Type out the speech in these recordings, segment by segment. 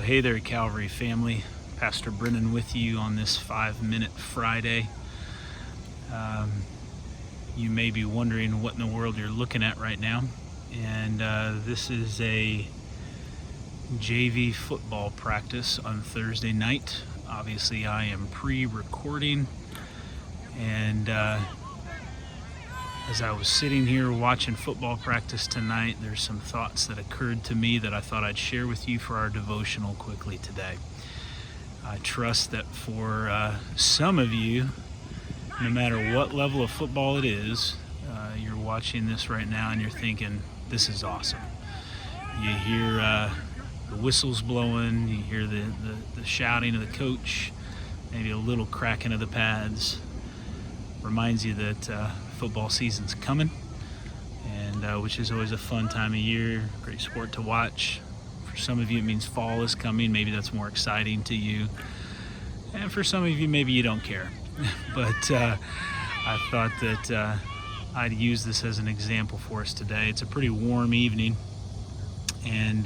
Hey there, Calvary family. Pastor Brennan with you on this 5-minute Friday. You may be wondering what in the world you're looking at right now. And this is a JV football practice on Thursday night. Obviously, I am pre-recording. And as I was sitting here watching football practice tonight, there's some thoughts that occurred to me that I thought I'd share with you for our devotional quickly today. I trust that for some of you, no matter what level of football it is, you're watching this right now and you're thinking, this is awesome. You hear the whistles blowing, you hear the shouting of the coach, maybe a little cracking of the pads. Reminds you that football season's coming, and which is always a fun time of year, great sport to watch. For some of you, it means fall is coming. Maybe that's more exciting to you. And for some of you, maybe you don't care. But I thought that I'd use this as an example for us today. It's a pretty warm evening, and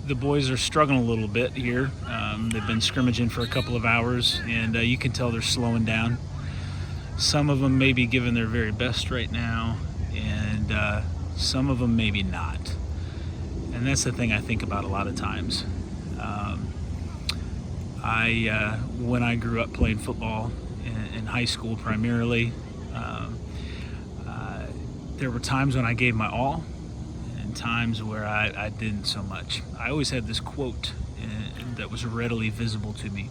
the boys are struggling a little bit here. They've been scrimmaging for a couple of hours, and you can tell they're slowing down. Some of them may be giving their very best right now, and some of them maybe not. And that's the thing I think about a lot of times. When I grew up playing football in high school primarily, there were times when I gave my all, times where I didn't so much. I always had this quote that was readily visible to me.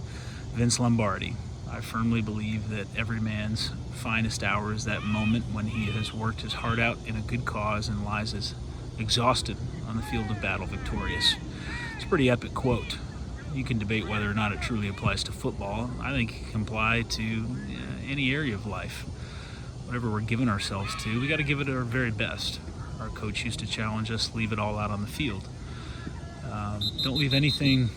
Vince Lombardi: I firmly believe that every man's finest hour is that moment when he has worked his heart out in a good cause and lies as exhausted on the field of battle victorious. It's a pretty epic quote. You can debate whether or not it truly applies to football. I think it can apply to any area of life. Whatever we're giving ourselves to, we got to give it our very best. Our coach used to challenge us: leave it all out on the field. Don't leave anything.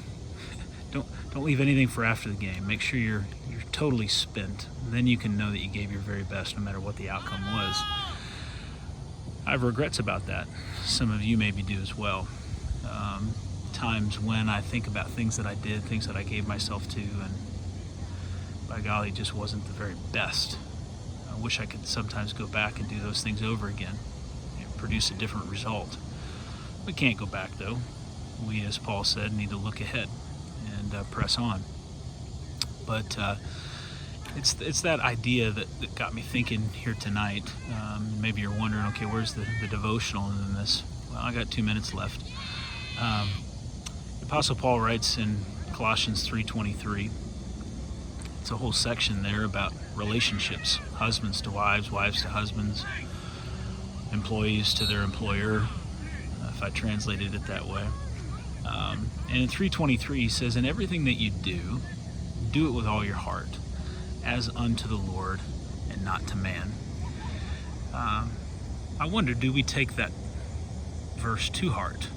Don't leave anything for after the game. Make sure you're totally spent. Then you can know that you gave your very best, no matter what the outcome was. I have regrets about that. Some of you maybe do as well. Times when I think about things that I did, things that I gave myself to, and by golly, just wasn't the very best. I wish I could sometimes go back and do those things over again, produce a different result. We can't go back though. We, as Paul said, need to look ahead and press on. But it's that idea that got me thinking here tonight. Maybe you're wondering, okay, where's the devotional in this? Well, I got 2 minutes left. The Apostle Paul writes in Colossians 3:23. It's a whole section there about relationships: husbands to wives, wives to husbands, employees to their employer, if I translated it that way. And in 3:23 he says, "In everything that you do, do it with all your heart, as unto the Lord and not to man." I wonder, do we take that verse to heart?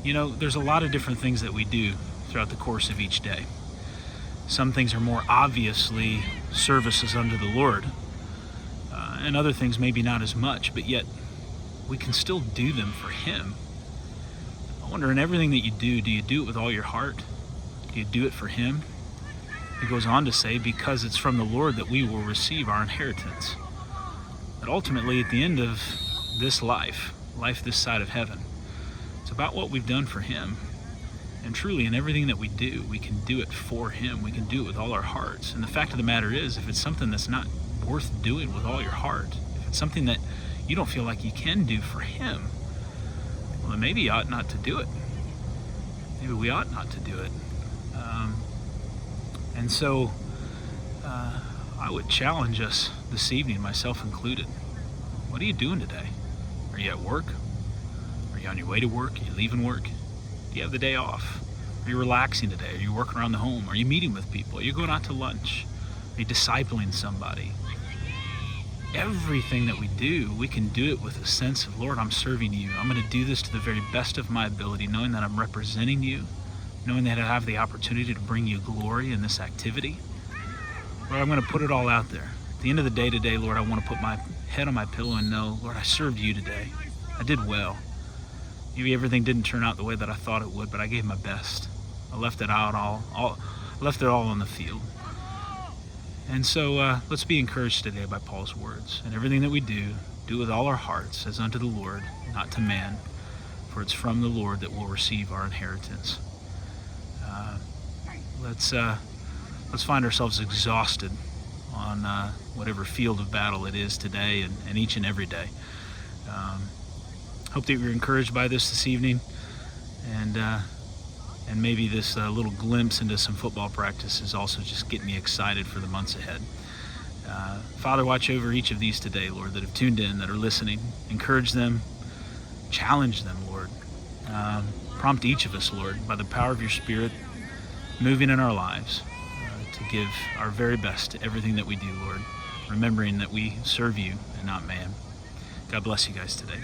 You know, there's a lot of different things that we do throughout the course of each day. Some things are more obviously services unto the Lord, and other things maybe not as much, but yet we can still do them for Him. I wonder, in everything that you do you do it with all your heart? Do you do it for Him? He goes on to say, because it's from the Lord that we will receive our inheritance. That ultimately, at the end of this life this side of heaven, it's about what we've done for Him. And truly, in everything that we do, we can do it for Him. We can do it with all our hearts. And the fact of the matter is, if it's something that's not worth doing with all your heart, if it's something that you don't feel like you can do for Him, well, then maybe you ought not to do it. Maybe we ought not to do it. And so I would challenge us this evening, myself included. What are you doing today? Are you at work? Are you on your way to work? Are you leaving work? Do you have the day off? Are you relaxing today? Are you working around the home? Are you meeting with people? Are you going out to lunch? Are you discipling somebody? Everything that we do, we can do it with a sense of, Lord, I'm serving you. I'm going to do this to the very best of my ability, knowing that I'm representing you, knowing that I have the opportunity to bring you glory in this activity. Lord, I'm going to put it all out there. At the end of the day today, Lord, I want to put my head on my pillow and know, Lord, I served you today. I did well. Maybe everything didn't turn out the way that I thought it would, but I gave my best. I left it out left it all on the field. And so let's be encouraged today by Paul's words. And everything that we do with all our hearts as unto the Lord, not to man, for it's from the Lord that we'll receive our inheritance. Let's find ourselves exhausted on whatever field of battle it is today and each and every day. Hope that you're encouraged by this evening, and maybe this little glimpse into some football practice is also just getting me excited for the months ahead. Father, watch over each of these today, Lord, that have tuned in, that are listening. Encourage them, challenge them, Lord. Prompt each of us, Lord, by the power of your Spirit, moving in our lives, to give our very best to everything that we do, Lord, remembering that we serve you and not man. God bless you guys today.